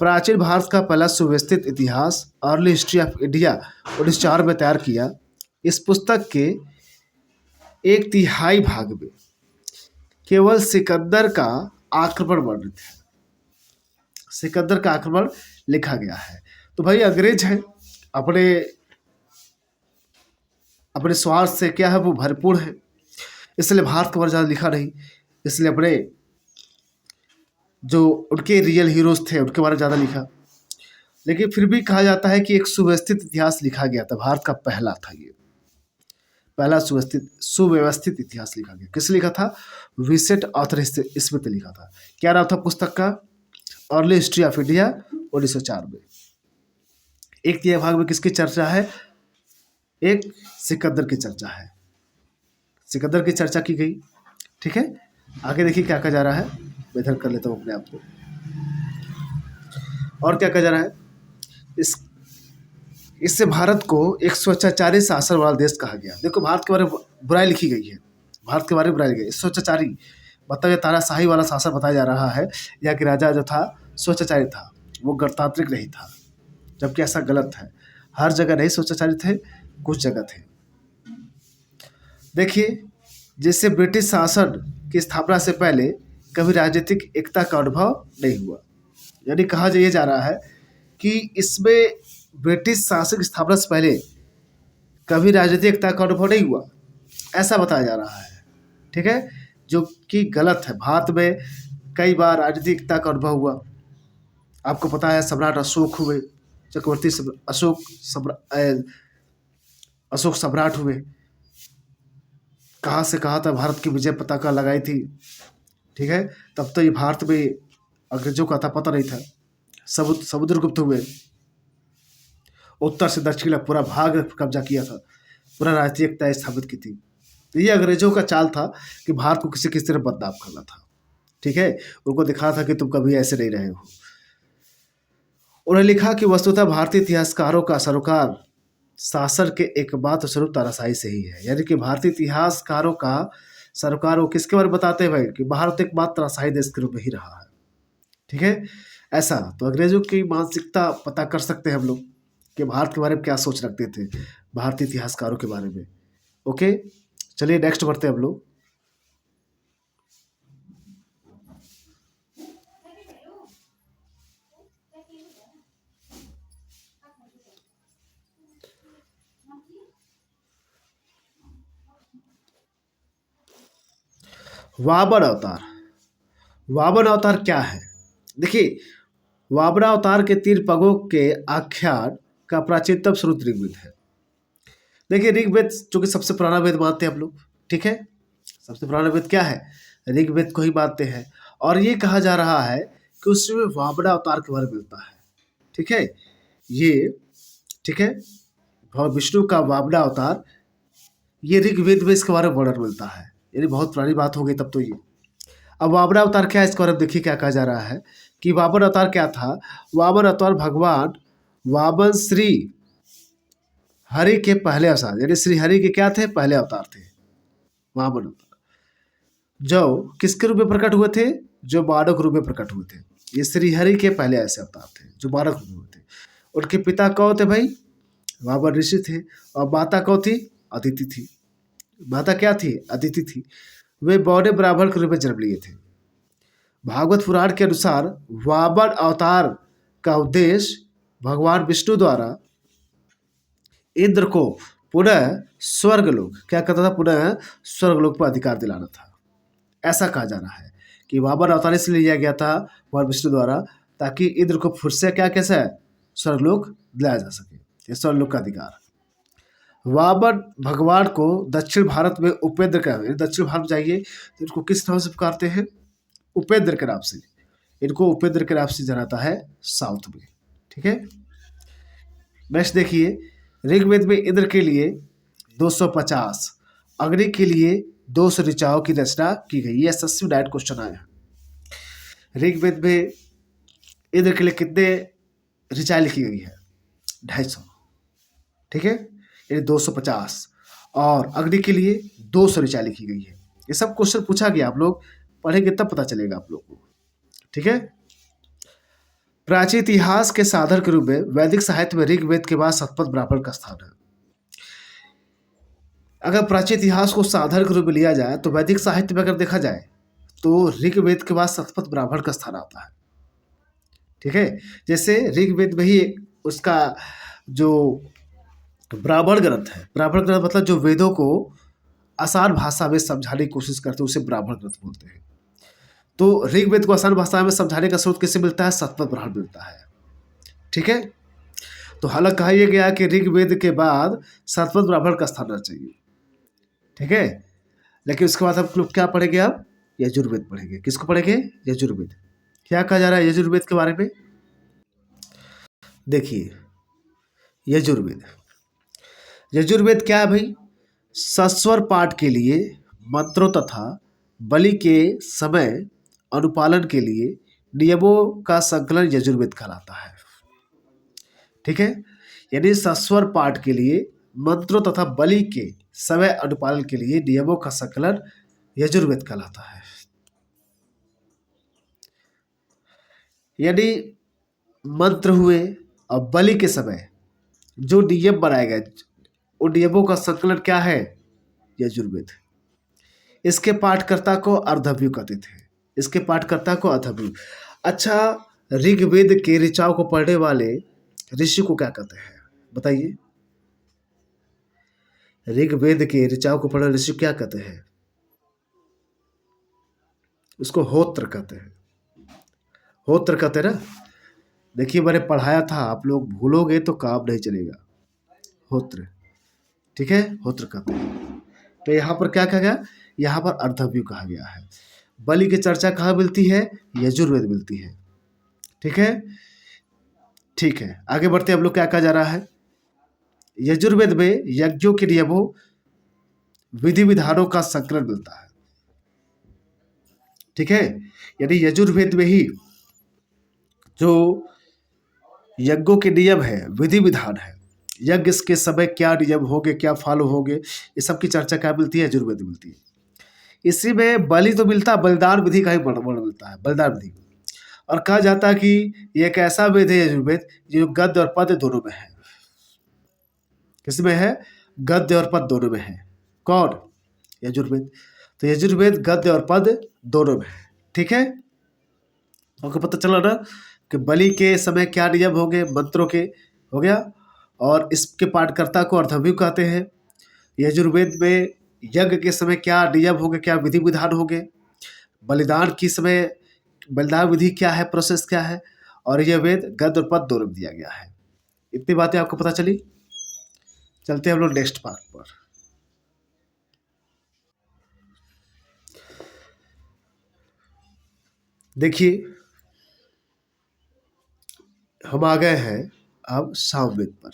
प्राचीन भारत का पहला सुव्यवस्थित इतिहास अर्ली हिस्ट्री ऑफ इंडिया 1904 में तैयार किया। इस पुस्तक के 1/3 भाग में केवल सिकंदर का आक्रमण वर्णित है, सिकंदर का आक्रमण लिखा गया है। तो भाई अंग्रेज है, अपने अपने स्वार्थ से क्या है वो भरपूर है, इसलिए भारत के बारे में ज़्यादा लिखा नहीं, इसलिए अपने जो उनके रियल हीरोज थे उनके बारे में ज़्यादा लिखा। लेकिन फिर भी कहा जाता है कि एक सुव्यवस्थित इतिहास लिखा गया था, भारत का पहला था ये, पहला सुव्यवस्थित इतिहास लिखा गया। किस लिखा था? विसेंट आर्थर स्मिथ ने लिखा था। क्या नाम था पुस्तक का? अर्ली हिस्ट्री ऑफ इंडिया 1904 में। एक तिहाई भाग में किसकी चर्चा है? एक सिकंदर की चर्चा है, सिकंदर की चर्चा की गई। ठीक है, आगे देखिए क्या कहा जा रहा है, मैं इधर कर लेता हूँ अपने आप को। और क्या कहा जा रहा है, इससे भारत को एक स्वैच्छाचारी शासन वाला देश कहा गया। देखो भारत के बारे में बुराई लिखी गई है, भारत के बारे में बुराई लिखी गई, स्वैच्छाचारी मतलब ये तानाशाही वाला शासन बताया जा रहा है। यहाँ के राजा जो था स्वैच्छाचारी था, वो गणतांत्रिक नहीं था, जबकि ऐसा गलत है। हर जगह नहीं स्वैच्छाचारी थे, कुछ जगह थे। देखिए, जिससे ब्रिटिश शासन की स्थापना से पहले कभी राजनीतिक एकता का अनुभव नहीं हुआ। यानी कहा ये जा रहा है कि इसमें ब्रिटिश शासन की स्थापना से पहले कभी राजनीतिक एकता का अनुभव नहीं हुआ, ऐसा बताया जा रहा है। ठीक है, जो कि गलत है। भारत में कई बार राजनीतिक एकता का अनुभव हुआ। आपको पता है सम्राट अशोक हुए, चक्रवर्ती अशोक सम्राट हुए, कहाँ से कहाँ तक भारत की विजय पताका लगाई थी। ठीक है, तब तो ये भारत में अंग्रेजों का था पता नहीं था। समुद्रगुप्त हुए, उत्तर से दक्षिण का पूरा भाग कब्जा किया था, पूरा राजनीतिक एकता स्थापित की थी। तो ये अंग्रेजों का चाल था कि भारत को किसी किसी तरह बदनाम करना था। ठीक है, उनको दिखा था कि तुम कभी ऐसे नहीं रहे हो। उन्होंने लिखा कि वस्तुतः भारतीय इतिहासकारों का सरोकार शासन के एकमात्र स्वरूप तानाशाही से ही है। यानी कि भारतीय इतिहासकारों का सरोकार वो किसके बारे में बताते हैं भाई, कि भारत एकमात्र तानाशाही देश के रूप में ही रहा है। ठीक है, ऐसा तो अंग्रेजों की मानसिकता पता कर सकते हैं हम लोग कि भारत के बारे में क्या सोच रखते थे, भारतीय इतिहासकारों के बारे में। ओके, चलिए नेक्स्ट बढ़ते हैं हम लोग। वामन अवतार, वामन अवतार क्या है? देखिए, वामन अवतार के 3 पगों के आख्यान का प्राचीनतम स्रोत ऋग्वेद है। देखिए ऋग्वेद जो कि सबसे पुराना वेद मानते हैं हम लोग। ठीक है, सबसे पुराना वेद क्या है? ऋग्वेद को ही मानते हैं। और ये कहा जा रहा है कि उसमें वामन अवतार के बारे में मिलता है। ठीक है, ये ठीक है, भगवान विष्णु का वामन अवतार, ये ऋग्वेद में इसके बारे में वर्णन मिलता है। यानी बहुत पुरानी बात हो गई तब तो ये। अब वामन अवतार क्या है, इसके बारे में देखिए क्या कहा जा रहा है कि वामन अवतार क्या था। वामन अवतार भगवान वामन श्री हरि के पहले अवतार, यानी श्री हरि के क्या थे? पहले अवतार थे वामन अवतार, जो किसके रूप में प्रकट हुए थे? जो मानव रूप में प्रकट हुए थे। ये श्री हरि के पहले ऐसे अवतार थे जो मानव रूप में हुए थे। उनके पिता कौन थे भाई? वामन ऋषि थे। और माता कौन थी? अदिति थी। माता क्या थी? अदिति थी। वे बौने ब्राह्मण के रूप में जन्म लिए थे। भागवत पुराण के अनुसार वामन अवतार का उद्देश्य भगवान विष्णु द्वारा इंद्र को पुनः स्वर्गलोक क्या कहता था? पुनः स्वर्गलोक पर अधिकार दिलाना था। ऐसा कहा जा रहा है कि वामन अवतार इसलिए लिया गया था भगवान विष्णु द्वारा, ताकि इंद्र को फिर से क्या कैसा है? स्वर्गलोक दिलाया जा सके, ये स्वर्गलोक का अधिकार। वामन भगवान को दक्षिण भारत में उपेंद्र का, दक्षिण भारत में जाइए तो इनको किस नाम से पुकारते हैं? उपेंद्र के नाम से। इनको उपेंद्र के नाम से जाना है साउथ में। ठीक है, नेक्स्ट देखिए, ऋग्वेद में इंद्र के लिए 250, अग्नि के लिए 200 ऋचाओं की रचना की गई। ये यशस्वी डायट क्वेश्चन आया। ऋग्वेद में इंद्र के लिए कितने ऋचाएं लिखी गई है? 250। ठीक है, यानी 250। और अग्नि के लिए 200 ऋचाएं लिखी गई है। ये सब क्वेश्चन पूछा गया, आप लोग पढ़ेंगे तब पता चलेगा आप लोग को। ठीक है, प्राचीन इतिहास के साधन के रूप में वैदिक साहित्य में ऋग्वेद के बाद शतपथ ब्राह्मण का स्थान है। अगर प्राचीन इतिहास को साधन के रूप में लिया जाए तो वैदिक साहित्य में अगर देखा जाए तो ऋग्वेद के बाद शतपथ ब्राह्मण का स्थान आता है। ठीक है, जैसे ऋग्वेद में ही उसका जो ब्राह्मण ग्रंथ है, ब्राह्मण ग्रंथ मतलब जो वेदों को आसान भाषा में समझाने की कोशिश करते हैं, उसे ब्राह्मण ग्रंथ बोलते हैं। तो ऋग्वेद को आसान भाषा में समझाने का स्रोत किससे मिलता है? शतपथ ब्राह्मण मिलता है। ठीक है, तो हालांकि कहा यह गया कि ऋग्वेद के बाद शतपथ ब्राह्मण का स्थान रहना चाहिए। ठीक है, लेकिन उसके बाद हम लोग क्या पढ़ेंगे? अब यजुर्वेद पढ़ेंगे। किसको पढ़ेंगे? यजुर्वेद। क्या कहा जा रहा है यजुर्वेद के बारे में? देखिए, यजुर्वेद, यजुर्वेद क्या है भाई? सस्वर पाठ के लिए मंत्रों तथा बलि के समय अनुपालन के लिए नियमों का संकलन यजुर्वेद कहलाता है। ठीक है, यानी सस्वर पाठ के लिए मंत्रों तथा बलि के समय अनुपालन के लिए नियमों का संकलन यजुर्वेद कहलाता है। यानी मंत्र हुए और बलि के समय जो नियम बनाए गए, उन नियमों का संकलन क्या है? यजुर्वेद। इसके पाठकर्ता को अर्धव्यु कहते थे। इसके पाठकर्ता को अर्धव्यु। अच्छा, ऋग्वेद के ऋचाओं को पढ़ने वाले ऋषि को क्या कहते हैं? बताइए, ऋग्वेद के ऋचाओं को पढ़ने वाले ऋषि क्या कहते हैं? उसको होत्र कहते हैं। होत्र कहते हैं ना। देखिए, मैंने पढ़ाया था, आप लोग भूलोगे तो काम नहीं चलेगा। होत्र, ठीक है, होत्र कहते हैं। तो यहाँ पर क्या कहा गया? यहाँ पर अर्धव्यु कहा गया है। बलि की चर्चा कहाँ मिलती है? यजुर्वेद मिलती है। ठीक है, ठीक है, आगे बढ़ते हम लोग। क्या कहा जा रहा है? यजुर्वेद में यज्ञों के नियमों विधि विधानों का संकलन मिलता है। ठीक है, यानी यजुर्वेद में ही जो यज्ञों के नियम है, विधि विधान है, यज्ञ के समय क्या नियम होंगे, क्या फॉलो होंगे, ये सब की चर्चा क्या मिलती है? यजुर्वेद मिलती है। इसी में बलि तो मिलता है, बलिदान विधि का ही वर्णन मिलता है, बलिदान विधि। और कहा जाता है कि ये एक ऐसा वेद है यजुर्वेद जो गद्य और पद्य दोनों में है। किसमें है? गद्य और पद्य दोनों में है। कौन? यजुर्वेद। तो यजुर्वेद गद्य और पद्य दोनों में है। ठीक है, आपको पता चला ना कि बलि के समय क्या नियम होंगे, मंत्रों के, हो गया। और इसके पाठकर्ता को अर्धव्यु कहते हैं। यजुर्वेद में यज्ञ के समय क्या नियम होंगे, क्या विधि विधान होंगे, बलिदान की समय बलिदान विधि क्या है, प्रोसेस क्या है, और यह वेद गद्य और पद्य दोनों में दिया गया है। इतनी बातें आपको पता चली। चलते हैं हम लोग नेक्स्ट पार्ट पर। देखिए, हम आ गए हैं अब सामवेद पर।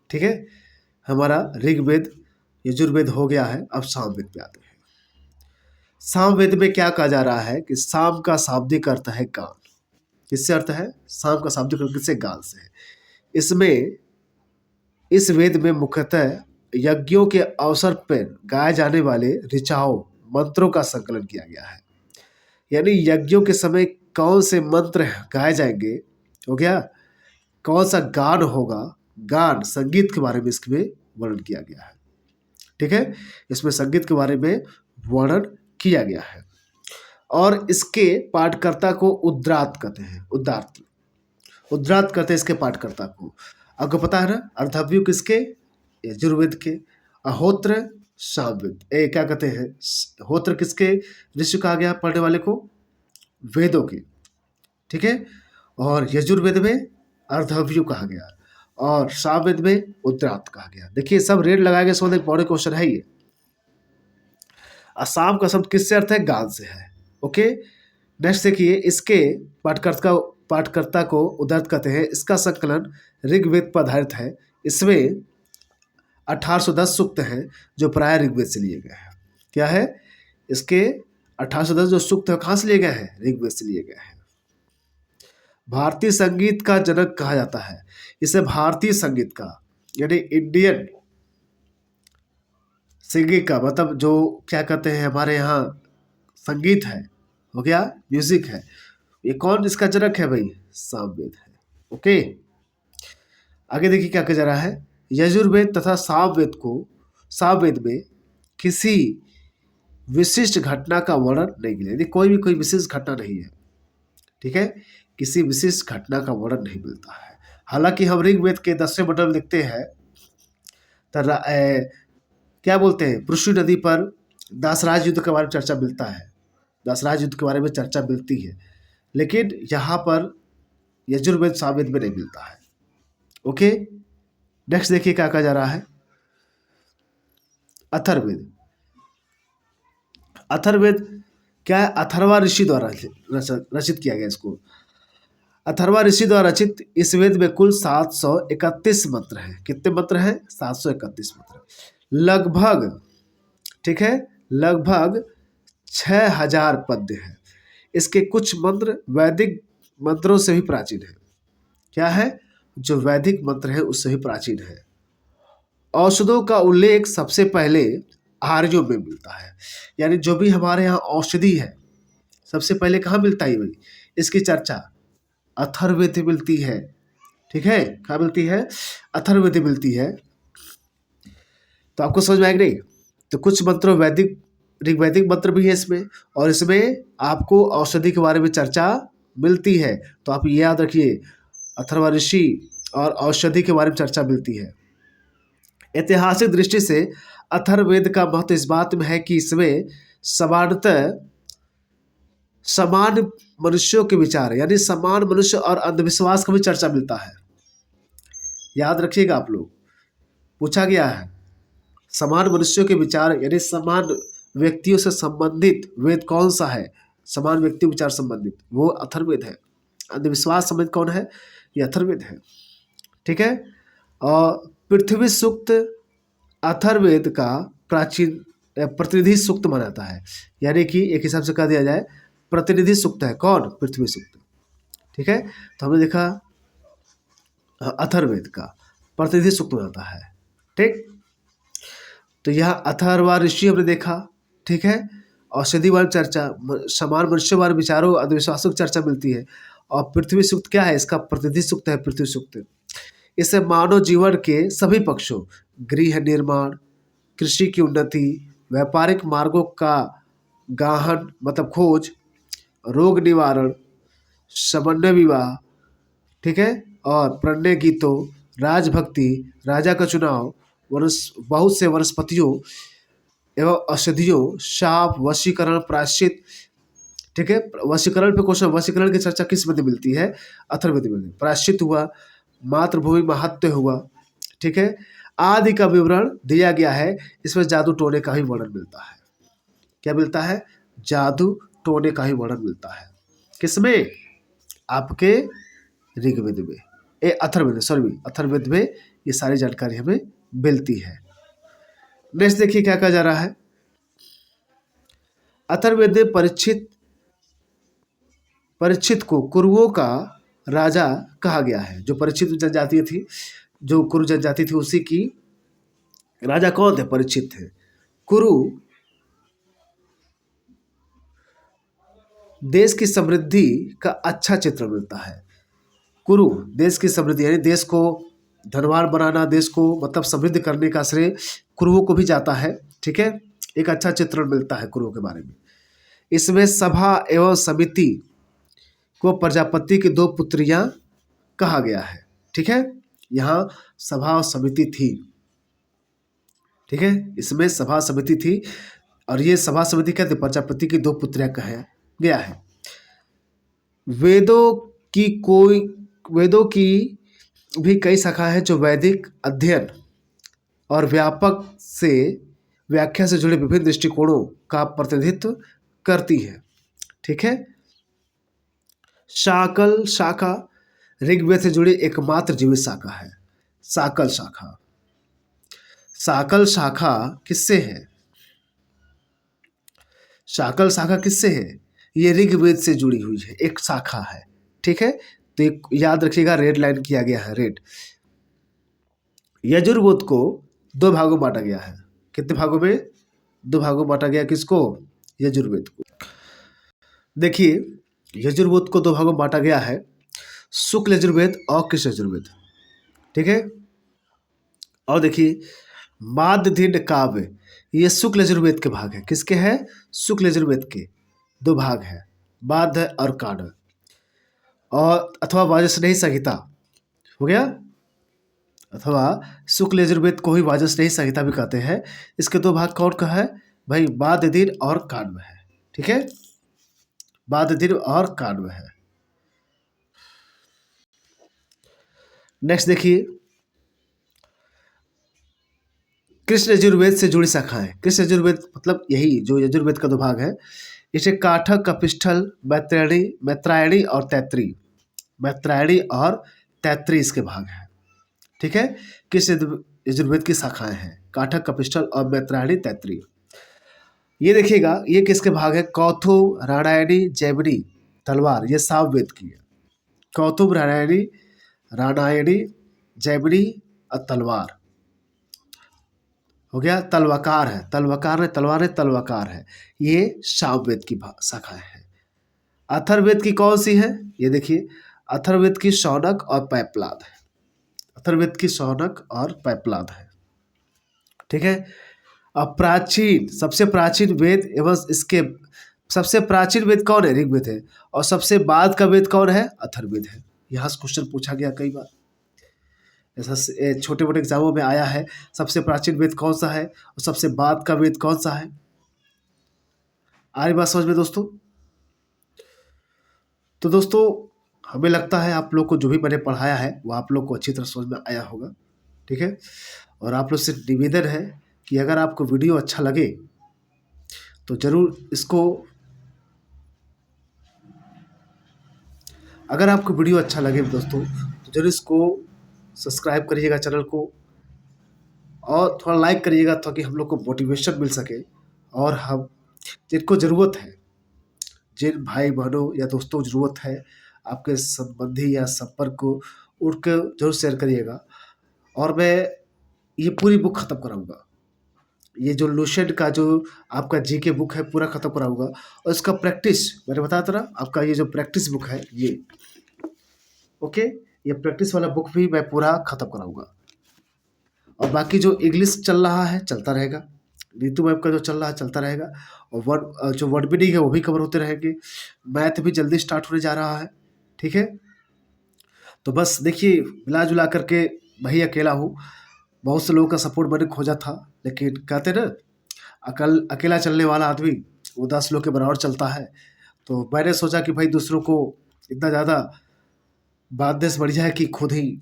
ठीक है, हमारा ऋग्वेद यजुर्वेद हो गया है, अब सामवेद पे आते हैं। सामवेद में क्या कहा जा रहा है कि साम का शाब्दिक अर्थ है गान। किससे अर्थ है? साम का शाब्दिक अर्थ किससे? गान से है। इसमें, इस वेद में मुख्यतः यज्ञों के अवसर पर गाए जाने वाले ऋचाओं मंत्रों का संकलन किया गया है। यानी यज्ञों के समय कौन से मंत्र गाए जाएंगे, हो गया, कौन सा गान होगा, गान संगीत के बारे में इसमें वर्णन किया गया है। ठीक है, इसमें संगीत के बारे में वर्णन किया गया है। और इसके पाठकर्ता को उद्रात कहते हैं। उद्रात कहते हैं इसके पाठकर्ता को। आपको पता है ना, अर्धव्यु किसके? यजुर्वेद के। अहोत्र सामवेद, क्या कहते हैं, होत्र किसके ऋषि कहा गया पढ़ने वाले को? वेदों के। ठीक है, और यजुर्वेद में अर्धव्यु कहा गया और सामवेद में उद्रात कहा गया। देखिए, सब रेड लगाए गए, सोने बड़े क्वेश्चन है ये। असम का शब्द किससे अर्थ है? गान से है। ओके, नेक्स्ट देखिए, इसके पाठकर्ता को उद्रात कहते हैं। इसका संकलन ऋग्वेद पर आधारित है। इसमें 1810 सूक्त हैं जो प्राय ऋग्वेद से लिए गए हैं। क्या है? इसके 1810 जो सूक्त है कहाँ से लिए गए हैं? ऋग्वेद से लिए गए हैं। भारतीय संगीत का जनक कहा जाता है इसे। भारतीय संगीत का यानी इंडियन सिंगिंग का मतलब जो क्या कहते हैं हमारे यहाँ संगीत है, हो गया, म्यूजिक है, ये कौन इसका जनक है भाई? सामवेद है। ओके, आगे देखिए क्या कहा जा रहा है। यजुर्वेद तथा सामवेद में किसी विशिष्ट घटना का वर्णन नहीं मिले, यदि कोई विशिष्ट घटना नहीं है, ठीक है, किसी विशिष्ट घटना का वर्णन नहीं मिलता है। हालांकि हम ऋग्वेद के 10वें मंडल में लिखते हैं तो क्या बोलते हैं, पुरुषी नदी पर दासराज युद्ध के बारे में चर्चा मिलता है, दासराज युद्ध के बारे में चर्चा मिलती है, लेकिन यहाँ पर यजुर्वेद सामवेद में नहीं मिलता है। ओके, नेक्स्ट देखिए क्या कहा जा रहा है। अथर्ववेद। अथर्ववेद क्या है, अथर्वा ऋषि द्वारा रचित किया गया इसको। अथर्वा ऋषि द्वारा रचित इस वेद में कुल 731 मंत्र हैं। कितने मंत्र हैं? 731 मंत्र, लगभग, ठीक है, लगभग 6000 पद्य हैं। इसके कुछ मंत्र वैदिक मंत्रों से भी प्राचीन है। क्या है? जो वैदिक मंत्र है उससे भी प्राचीन है। औषधों का उल्लेख सबसे पहले आर्यों में मिलता है, यानी जो भी हमारे यहाँ औषधि है सबसे पहले कहाँ मिलता है भाई, इसकी चर्चा अथर्ववेद मिलती है। ठीक है, कहाँ मिलती है? अथर्ववेद मिलती है। तो आपको समझ में आएगा नहीं? तो कुछ मंत्रों वैदिक ऋग्वैदिक मंत्र भी है इसमें, और इसमें आपको औषधि के बारे में चर्चा मिलती है। तो आप ये याद रखिए, अथर्व ऋषि और औषधि के बारे में चर्चा मिलती है। ऐतिहासिक दृष्टि से अथर्ववेद का महत्व इस बात में है कि इसमें समानतः समान मनुष्यों के विचार, यानी समान मनुष्य और अंधविश्वास का भी चर्चा मिलता है। याद रखिएगा आप लोग, पूछा गया है समान मनुष्यों के विचार यानी समान व्यक्तियों से संबंधित वेद कौन सा है? समान व्यक्ति विचार संबंधित वो अथर्ववेद है। अंधविश्वास संबंधित कौन है? ये अथर्ववेद है। ठीक है, और पृथ्वी सूक्त अथर्ववेद का प्राचीन प्रतिनिधि सूक्त माना जाता है, यानी कि एक हिसाब से कह दिया जाए प्रतिनिधि सूक्त है। कौन? पृथ्वी सूक्त। ठीक है, तो हमने देखा अथर्ववेद का प्रतिनिधि सूक्त बनाता है। ठीक, तो यह अथर्वा ऋषि हमने देखा। ठीक है, औषधि वाली चर्चा, समान मनुष्य वाले विचारों अंधविश्वासों की चर्चा मिलती है। और पृथ्वी सूक्त क्या है? इसका प्रतिनिधि सूक्त है पृथ्वी सूक्त। इससे मानव जीवन के सभी पक्षों, गृह निर्माण, कृषि की उन्नति, व्यापारिक मार्गों का गाहन मतलब खोज, रोग निवारण, समन्वय विवाह, ठीक है, और प्रणय गीतों, राजभक्ति, राजा का चुनाव, बहुत से वनस्पतियों एवं औषधियों, शाप, वशीकरण, प्रायश्चित। ठीक है, वशीकरण पे क्वेश्चन, वशीकरण की चर्चा किस में मिलती है? अथर्ववेद में। प्रायश्चित हुआ, मातृभूमि महत्व हुआ, ठीक है, आदि का विवरण दिया गया है। इसमें जादू टोने का ही वर्णन मिलता है। क्या मिलता है? जादू टोने का ही वर्णन मिलता है। किसमें? आपके ऋग्वेद में, अथर्ववेद में ये सारी जानकारी हमें मिलती है। नेक्स्ट देखिए क्या कहा जा रहा है। अथर्ववेद में परीक्षित को कुरुओं का राजा कहा गया है। जो परीक्षित जनजाति थी, जो कुरु जनजाति थी, उसी की राजा कौन थे? परीक्षित थे। कुरु देश की समृद्धि का अच्छा चित्र मिलता है। कुरु देश की समृद्धि यानी देश को धनवान बनाना, देश को मतलब समृद्ध करने का श्रेय कुरुओं को भी जाता है। ठीक है, एक अच्छा चित्रण मिलता है कुरुओं के बारे में। इसमें सभा एवं समिति को प्रजापति की 2 पुत्रियां कहा गया है। ठीक है, यहाँ सभा और समिति थी। ठीक है, इसमें सभा समिति थी, और ये सभा समिति क्या थी? प्रजापति की 2 पुत्रियां कहा गया है। वेदों की भी कई शाखा है जो वैदिक अध्ययन और व्याख्या से जुड़े विभिन्न दृष्टिकोणों का प्रतिनिधित्व करती है। ठीक है, शाकल शाखा ऋग्वेद से जुड़ी एकमात्र जीवित शाखा है। शाकल शाखा, शाकल शाखा किससे है? शाकल शाखा किससे है? ये ऋग्वेद से जुड़ी हुई है, एक शाखा है। ठीक है, तो एक याद रखिएगा, रेड लाइन किया गया है, रेड। यजुर्वेद को 2 भागों में बांटा गया है। कितने भागों में? 2 भागों में बांटा गया। किसको? यजुर्वेद को। देखिए, यजुर्वेद को 2 भागों में बांटा गया है, शुक्ल यजुर्वेद और कृष्ण यजुर्वेद। ठीक है, और देखिए माध्य दीन काव्य, ये शुक्ल यजुर्वेद के भाग है। किसके हैं? शुक्ल यजुर्वेद के 2 भाग हैं, माध्य और काण्व, और अथवा वाजस्नेही संहिता हो गया, अथवा शुक्ल यजुर्वेद को ही वाजस्नेही संहिता भी कहते हैं। इसके 2 भाग कौन का है भाई? माध्य दीन और काण्व है। ठीक है, माध्य दीन और काण्व है। नेक्स्ट देखिए, कृष्ण यजुर्वेद से जुड़ी शाखाएं। कृष्ण यजुर्वेद मतलब यही जो यजुर्वेद का 2 भाग है, इसे काठक, कपिष्ठल, मैत्रायणी और तैत्रीय, मैत्रायणी और तैत्रीय इसके भाग हैं। ठीक है, कृष्ण यजुर्वेद की शाखाएं हैं काठक, कपिष्ठल और मैत्रायणी, तैत्रीय। ये देखिएगा, ये किसके भाग है? कौतुब, रामायणी, जैमिनी, तलवार, ये सामवेद की है। कौतुब, रामायणी, जैमिनी और तलवार हो गया। तलवाकार है, तलवाकार है, तलवार है, तलवाकार है, ये सामवेद की शाखाएं हैं। अथर्ववेद की कौन सी है? ये देखिए, अथर्ववेद की शौनक और पैपलाद है। अथर्ववेद की शौनक और पैपलाद है। ठीक है, अब प्राचीन, सबसे प्राचीन वेद एवं इसके सबसे प्राचीन वेद कौन है? ऋग्वेद है। और सबसे बाद का वेद कौन है? अथर्ववेद है। यहाँ से क्वेश्चन पूछा गया कई बार, ऐसा छोटे मोटे एग्जामों में आया है। सबसे प्राचीन वेद कौन सा है और सबसे बाद का वेद कौन सा है? आ रही बात समझ में दोस्तों? तो दोस्तों, हमें लगता है आप लोग को जो भी मैंने पढ़ाया है वो आप लोग को अच्छी तरह समझ में आया होगा। ठीक है, और आप लोग से निवेदन है कि अगर आपको वीडियो अच्छा लगे तो ज़रूर इसको, अगर आपको वीडियो अच्छा लगे दोस्तों तो ज़रूर इसको सब्सक्राइब करिएगा चैनल को, और थोड़ा लाइक करिएगा ताकि हम लोग को मोटिवेशन मिल सके। और हम जिनको ज़रूरत है, जिन भाई बहनों या दोस्तों को ज़रूरत है, आपके संबंधी या संपर्क को, उनको जरूर शेयर करिएगा। और मैं ये पूरी बुक ख़त्म कराऊंगा। ये जो लुसेंट का जो आपका जीके बुक है पूरा ख़त्म कराऊंगा। और इसका प्रैक्टिस मैंने बताया था ना, आपका ये जो प्रैक्टिस बुक है ये, ओके, ये प्रैक्टिस वाला बुक भी मैं पूरा ख़त्म कराऊंगा। और बाकी जो इंग्लिश चल रहा है चलता रहेगा, नीतू मैम का जो चल रहा है चलता रहेगा, और जो वर्ड मीनिंग है वो भी कवर होते रहेंगे। मैथ भी जल्दी स्टार्ट होने जा रहा है। ठीक है, तो बस देखिए, मिला जुला करके वही अकेला हूँ। बहुत से लोगों का सपोर्ट मैंने खोजा था, लेकिन कहते ना, अकेला चलने वाला आदमी वो 10 लोग के बराबर चलता है। तो मैंने सोचा कि भाई दूसरों को इतना ज़्यादा बांधने से बढ़िया है कि खुद ही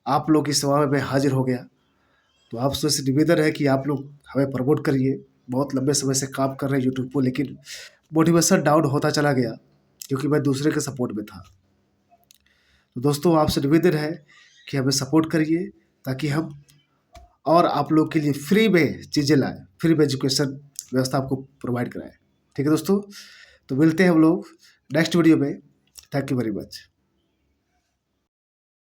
आप लोग की सेवा में मैं हाजिर हो गया। तो आप से निवेदन है कि आप लोग हमें प्रमोट करिए। बहुत लंबे समय से काम कर रहे हैं यूट्यूब पर, लेकिन मोटिवेशन डाउन होता चला गया क्योंकि मैं दूसरे के सपोर्ट में था। तो दोस्तों, आपसे निवेदन है कि हमें सपोर्ट करिए ताकि हम और आप लोग के लिए फ्री में चीज़ें लाएँ, फ्री में एजुकेशन व्यवस्था आपको प्रोवाइड कराएँ। ठीक है दोस्तों, तो मिलते हैं हम लोग नेक्स्ट वीडियो में। Thank you very much.